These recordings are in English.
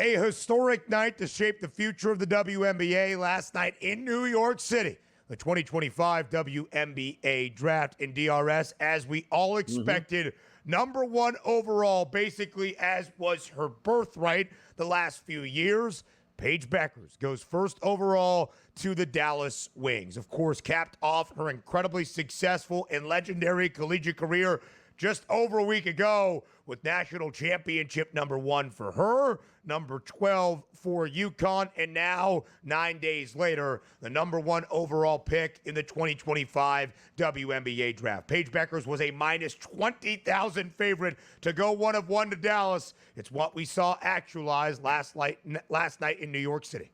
A historic night to shape the future of the WNBA last night in New York City. The 2025 WNBA draft in DRS, as we all expected, number one overall, basically as was her birthright the last few years. Paige Bueckers goes first overall to the Dallas Wings. Of course, capped off her incredibly successful and legendary collegiate career just over a week ago with national championship number 1 for her, number 12 for UConn, and now 9 days later, the number 1 overall pick in the 2025 WNBA draft. Paige Bueckers was a minus 20,000 favorite to go 1 of 1 to Dallas. It's what we saw actualized last night in New York City.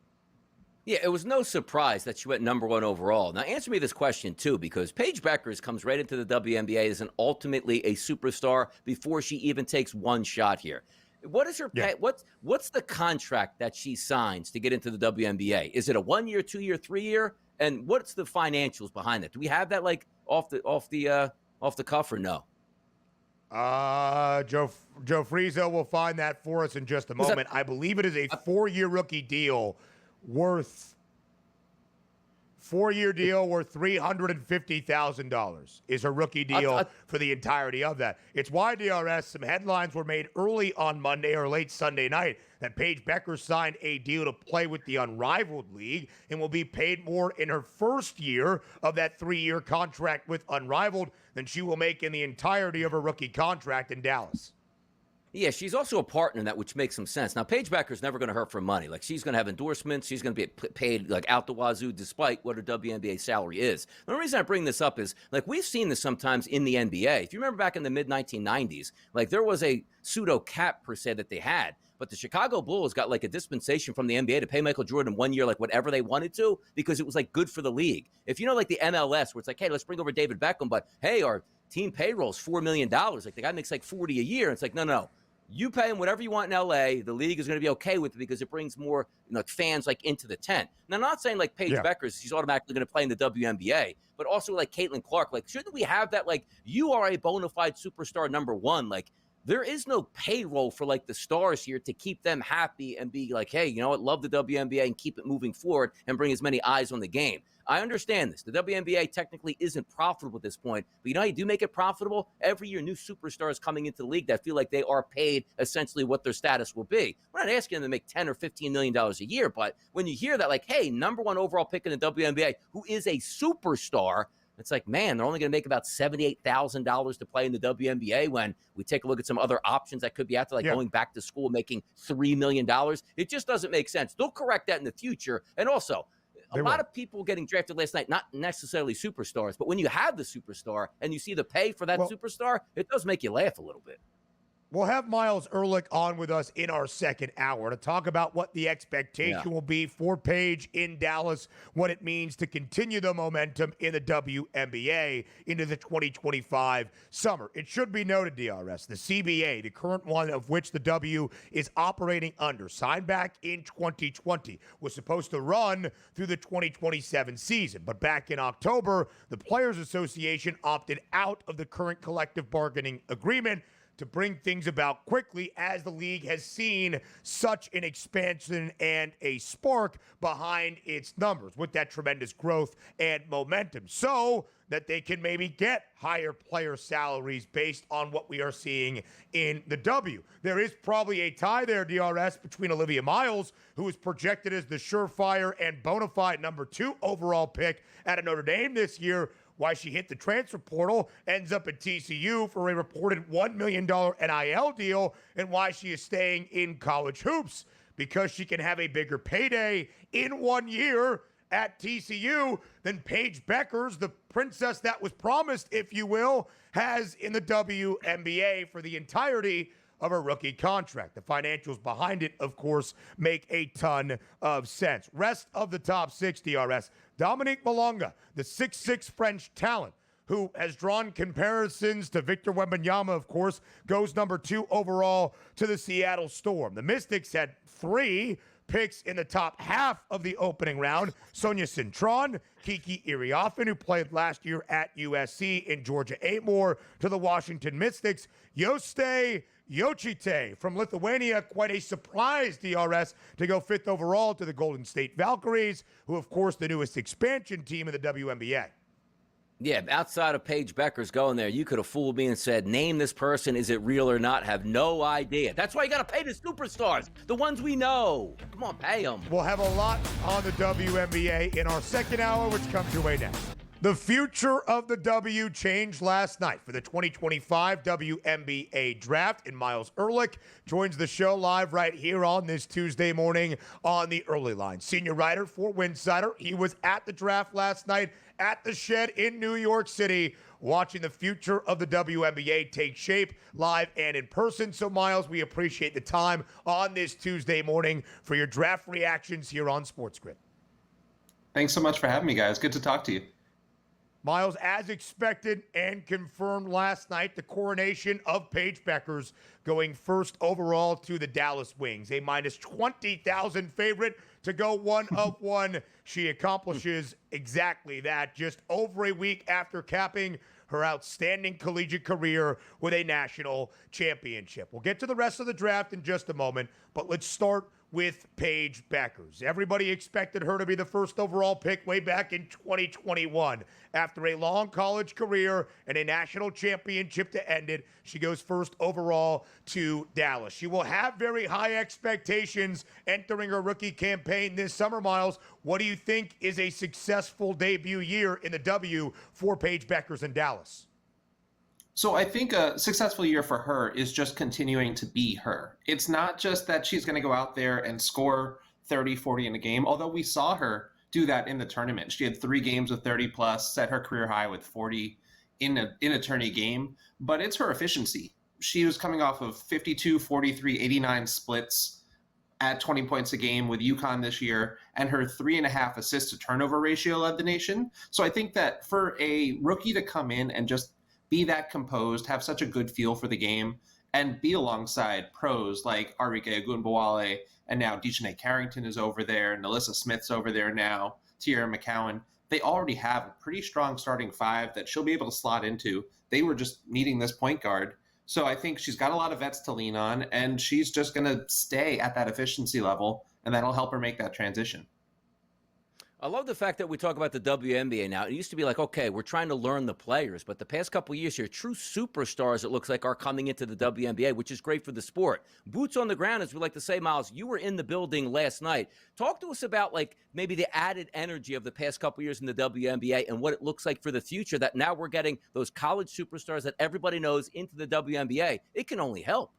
Yeah, it was no surprise that she went number 1 overall. Now, answer me this question, too, because Paige Bueckers comes right into the WNBA as an ultimately a superstar before she even takes one shot here. What is her pay? What's the contract that she signs to get into the WNBA? Is it a 1 year, 2 year, 3 year? And what's the financials behind it? Do we have that like off the cuff or no? Joe Frizo will find that for us in just a moment. I believe it is a 4-year rookie deal worth $350,000 is a rookie deal for the entirety of that. It's why DRS, some headlines were made early on Monday or late Sunday night that Paige Bueckers signed a deal to play with the Unrivaled League and will be paid more in her first year of that 3-year contract with Unrivaled than she will make in the entirety of her rookie contract in Dallas. Yeah, she's also a partner in that, which makes some sense. Now, Paige Bueckers never going to hurt for money. Like, she's going to have endorsements. She's going to be paid, like, out the wazoo, despite what her WNBA salary is. The reason I bring this up is, like, we've seen this sometimes in the NBA. If you remember back in the mid-1990s, like, there was a pseudo-cap, per se, that they had. But the Chicago Bulls got, like, a dispensation from the NBA to pay Michael Jordan 1 year, like, whatever they wanted to, because it was, like, good for the league. If you know, like, the MLS, where it's like, hey, let's bring over David Beckham, but, hey, our team payroll is $4 million. Like, the guy makes, like, $40 a year. It's like, no. You pay him whatever you want in LA. The league is going to be okay with it because it brings more fans like into the tent. Now, I'm not saying like Paige Bueckers, she's automatically going to play in the WNBA, but also like Caitlin Clark. Like, shouldn't we have that? Like, you are a bona fide superstar number 1. Like, there is no payroll for like the stars here to keep them happy and be like, hey, you know what? Love the WNBA and keep it moving forward and bring as many eyes on the game. I understand this. The WNBA technically isn't profitable at this point, but you know how you do make it profitable? Every year, new superstars coming into the league that feel like they are paid essentially what their status will be. We're not asking them to make $10 or $15 million a year, but when you hear that, like, hey, number 1 overall pick in the WNBA, who is a superstar, it's like, man, they're only going to make about $78,000 to play in the WNBA when we take a look at some other options that could be out there, like going back to school, making $3 million. It just doesn't make sense. They'll correct that in the future. And also, a lot of people getting drafted last night, not necessarily superstars, but when you have the superstar and you see the pay for that superstar, it does make you laugh a little bit. We'll have Myles Ehrlich on with us in our second hour to talk about what the expectation will be for Paige in Dallas, what it means to continue the momentum in the WNBA into the 2025 summer. It should be noted, DRS, the CBA, the current one of which the W is operating under, signed back in 2020, was supposed to run through the 2027 season. But back in October, the Players Association opted out of the current collective bargaining agreement to bring things about quickly, as the league has seen such an expansion and a spark behind its numbers with that tremendous growth and momentum, so that they can maybe get higher player salaries based on what we are seeing in the W. There is probably a tie there, DRS, between Olivia Myles, who is projected as the surefire and bona fide number 2 overall pick out of Notre Dame this year, why she hit the transfer portal, ends up at TCU for a reported $1 million NIL deal, and why she is staying in college hoops, because she can have a bigger payday in 1 year at TCU than Paige Bueckers, the princess that was promised, if you will, has in the WNBA for the entirety of her rookie contract. The financials behind it, of course, make a ton of sense. Rest of the top 6, DRS. Dominique Malonga, the 6'6" French talent, who has drawn comparisons to Victor Wembanyama, of course, goes number 2 overall to the Seattle Storm. The Mystics had 3 picks in the top half of the opening round. Sonia Cintron, Kiki Iriafen, who played last year at USC, and Georgia Amor to the Washington Mystics. Joste Jociute from Lithuania, quite a surprise DRS to go 5th overall to the Golden State Valkyries, who, of course, the newest expansion team in the WNBA. Yeah, outside of Paige Bueckers going there, you could have fooled me and said, name this person, is it real or not? Have no idea. That's why you got to pay the superstars, the ones we know. Come on, pay them. We'll have a lot on the WNBA in our second hour, which comes your way next. The future of the W changed last night for the 2025 WNBA draft, and Myles Ehrlich joins the show live right here on this Tuesday morning on the Early Line. Senior writer for Winsider. He was at the draft last night at the Shed in New York City, watching the future of the WNBA take shape live and in person. So, Myles, we appreciate the time on this Tuesday morning for your draft reactions here on SportsGrid. Thanks so much for having me, guys. Good to talk to you. Myles, as expected and confirmed last night, the coronation of Paige Bueckers going 1st overall to the Dallas Wings. A minus 20,000 favorite to go 1 of 1. She accomplishes exactly that just over a week after capping her outstanding collegiate career with a national championship. We'll get to the rest of the draft in just a moment, but let's start with Paige Bueckers. Everybody expected her to be the 1st overall pick way back in 2021. After a long college career and a national championship to end it, she goes 1st overall to Dallas. She will have very high expectations entering her rookie campaign this summer, Myles. What do you think is a successful debut year in the W for Paige Bueckers in Dallas? So I think a successful year for her is just continuing to be her. It's not just that she's going to go out there and score 30, 40 in a game, although we saw her do that in the tournament. She had 3 games with 30 plus, set her career high with 40 in a tourney game, but it's her efficiency. She was coming off of 52, 43, 89 splits at 20 points a game with UConn this year, and her 3.5 assist to turnover ratio led the nation. So I think that for a rookie to come in and just be that composed, have such a good feel for the game, and be alongside pros like Arike Ogunbowale, and now Dejanay Carrington is over there, Nalissa Smith's over there now, Tierra McCowan. They already have a pretty strong starting 5 that she'll be able to slot into. They were just needing this point guard. So I think she's got a lot of vets to lean on, and she's just going to stay at that efficiency level, and that'll help her make that transition. I love the fact that we talk about the WNBA now. It used to be like, okay, we're trying to learn the players, but the past couple of years here, true superstars, it looks like, are coming into the WNBA, which is great for the sport. Boots on the ground, as we like to say, Myles. You were in the building last night. Talk to us about, like, maybe the added energy of the past couple of years in the WNBA and what it looks like for the future, that now we're getting those college superstars that everybody knows into the WNBA. It can only help.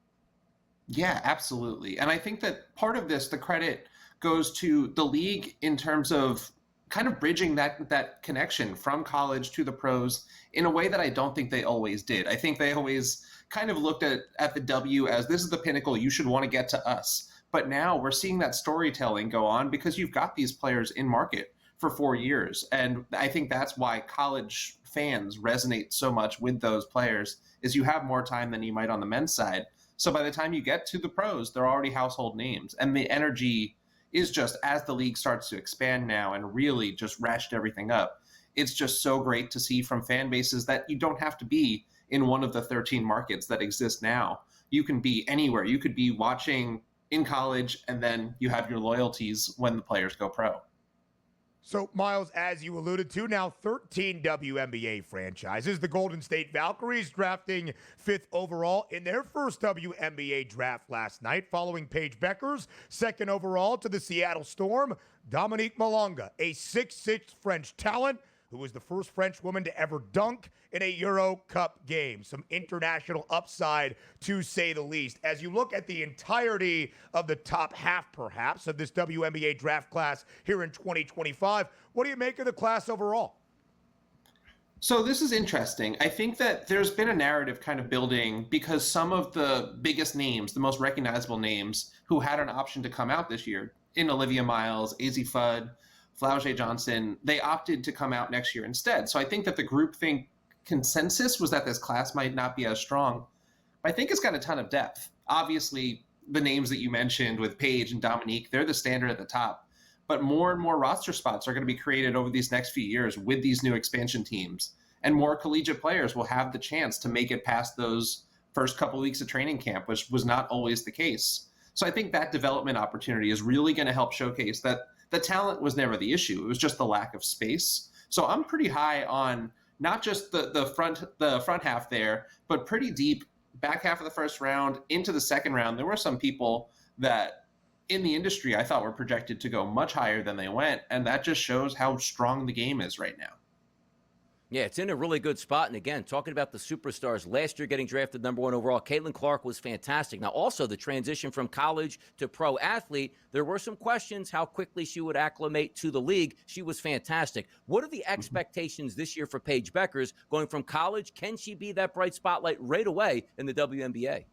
Yeah, absolutely. And I think that part of this, the credit goes to the league in terms of kind of bridging that connection from college to the pros in a way that I don't think they always did. I think they always kind of looked at the W as, this is the pinnacle, you should want to get to us. But now we're seeing that storytelling go on because you've got these players in market for 4 years. And I think that's why college fans resonate so much with those players, is you have more time than you might on the men's side. So by the time you get to the pros, they're already household names. And the energy is just, as the league starts to expand now and really just ratchet everything up, it's just so great to see from fan bases that you don't have to be in one of the 13 markets that exist now. You can be anywhere. You could be watching in college, and then you have your loyalties when the players go pro. So, Myles, as you alluded to, now 13 WNBA franchises. The Golden State Valkyries drafting 5th overall in their first WNBA draft last night, following Paige Bueckers, 2nd overall to the Seattle Storm. Dominique Malonga, a 6'6" French talent who was the first French woman to ever dunk in a Euro Cup game. Some international upside, to say the least. As you look at the entirety of the top half, perhaps, of this WNBA draft class here in 2025, what do you make of the class overall? So this is interesting. I think that there's been a narrative kind of building because some of the biggest names, the most recognizable names who had an option to come out this year, in Olivia Myles, Azzi Fudd, Flau'jae Johnson, they opted to come out next year instead. So I think that the groupthink consensus was that this class might not be as strong. I think it's got a ton of depth. Obviously, the names that you mentioned with Paige and Dominique, they're the standard at the top. But more and more roster spots are going to be created over these next few years with these new expansion teams. And more collegiate players will have the chance to make it past those first couple of weeks of training camp, which was not always the case. So I think that development opportunity is really going to help showcase that the talent was never the issue. It was just the lack of space. So I'm pretty high on not just the front half there, but pretty deep back half of the first round into the second round. There were some people that in the industry I thought were projected to go much higher than they went, and that just shows how strong the game is right now. Yeah, it's in a really good spot. And again, talking about the superstars, last year getting drafted #1 overall, Caitlin Clark was fantastic. Now, also the transition from college to pro athlete, there were some questions how quickly she would acclimate to the league. She was fantastic. What are the expectations this year for Paige Bueckers going from college? Can she be that bright spotlight right away in the WNBA?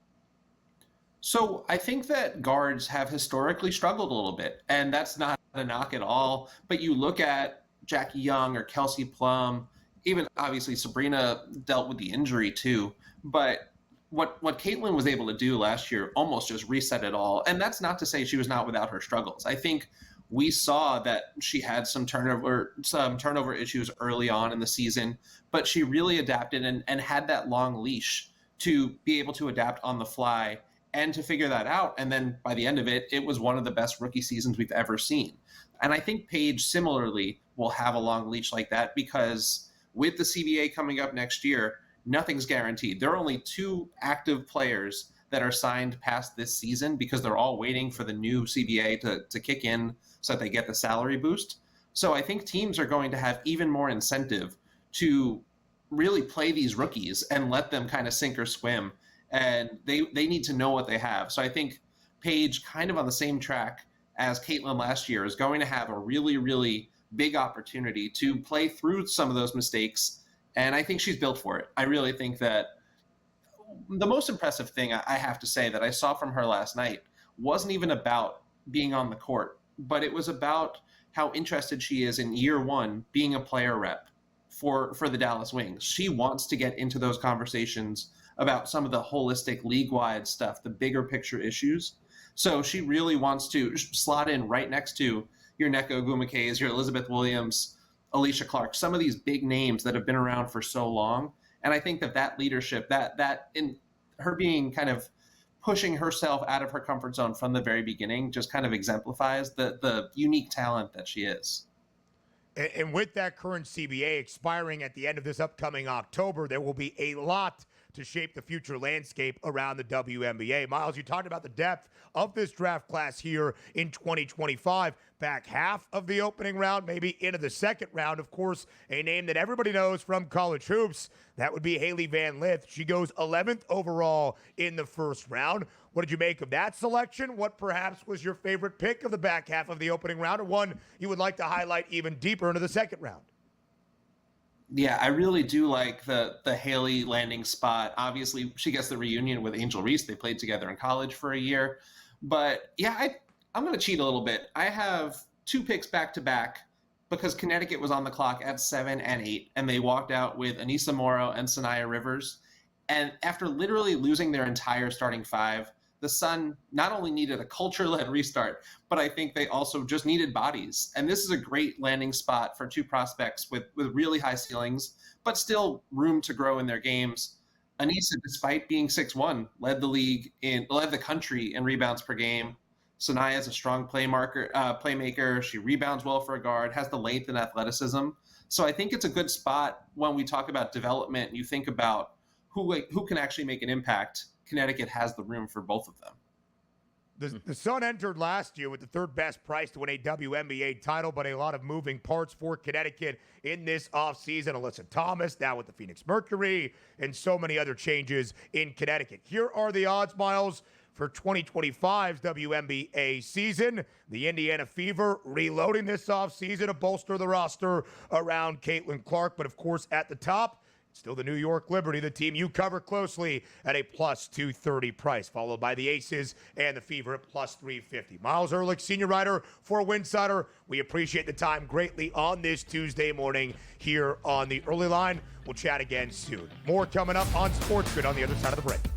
So I think that guards have historically struggled a little bit, and that's not a knock at all. But you look at Jackie Young or Kelsey Plum, even obviously Sabrina dealt with the injury too. But what Caitlin was able to do last year almost just reset it all. And that's not to say she was not without her struggles. I think we saw that she had some turnover issues early on in the season, but she really adapted and had that long leash to be able to adapt on the fly and to figure that out. And then by the end of it, it was one of the best rookie seasons we've ever seen. And I think Paige similarly will have a long leash like that, because with the CBA coming up next year, nothing's guaranteed. There are only 2 active players that are signed past this season because they're all waiting for the new CBA to kick in so that they get the salary boost. So I think teams are going to have even more incentive to really play these rookies and let them kind of sink or swim. And they need to know what they have. So I think Paige, kind of on the same track as Caitlin last year, is going to have a really, really big opportunity to play through some of those mistakes. And I think she's built for it. I really think that the most impressive thing I have to say that I saw from her last night wasn't even about being on the court, but it was about how interested she is in year one being a player rep for the Dallas Wings. She wants to get into those conversations about some of the holistic league-wide stuff, the bigger picture issues. So she really wants to slot in right next to your Neko Gumakays, your Elizabeth Williams, Alicia Clark, some of these big names that have been around for so long. And I think that leadership, that in her being kind of pushing herself out of her comfort zone from the very beginning, just kind of exemplifies the unique talent that she is. And with that current CBA expiring at the end of this upcoming October, there will be a lot to shape the future landscape around the WNBA. Myles, you talked about the depth of this draft class here in 2025. Back half of the opening round, maybe into the second round. Of course, a name that everybody knows from college hoops, that would be Haley Van Lith. She goes 11th overall in the first round. What did you make of that selection? What perhaps was your favorite pick of the back half of the opening round, or one you would like to highlight even deeper into the second round? Yeah, I really do like the Haley landing spot. Obviously, she gets the reunion with Angel Reese. They played together in college for a year. But yeah, I'm going to cheat a little bit. I have 2 picks back to back because Connecticut was on the clock at 7 and 8, and they walked out with Anissa Morrow and Sanaya Rivers. And after literally losing their entire starting 5, the Sun not only needed a culture-led restart, but I think they also just needed bodies. And this is a great landing spot for 2 prospects with really high ceilings, but still room to grow in their games. Anissa, despite being 6'1", led the country in rebounds per game. Sanaya is a strong playmaker. She rebounds well for a guard, has the length and athleticism. So I think it's a good spot when we talk about development. You think about who can actually make an impact. Connecticut has the room for both of them. The Sun entered last year with the 3rd best price to win a WNBA title, but a lot of moving parts for Connecticut in this offseason. Alyssa Thomas now with the Phoenix Mercury and so many other changes in Connecticut. Here are the odds, Myles, for 2025's WNBA season. The Indiana Fever reloading this offseason to bolster the roster around Caitlin Clark, but of course at the top, Still the New York Liberty, the team you cover closely, at a plus 230 price, followed by the Aces and the Fever at plus 350. Myles Ehrlich, senior writer for Winsider. We appreciate the time greatly on this Tuesday morning here on the Early Line. We'll chat again soon. More coming up on SportsGrid on the other side of the break.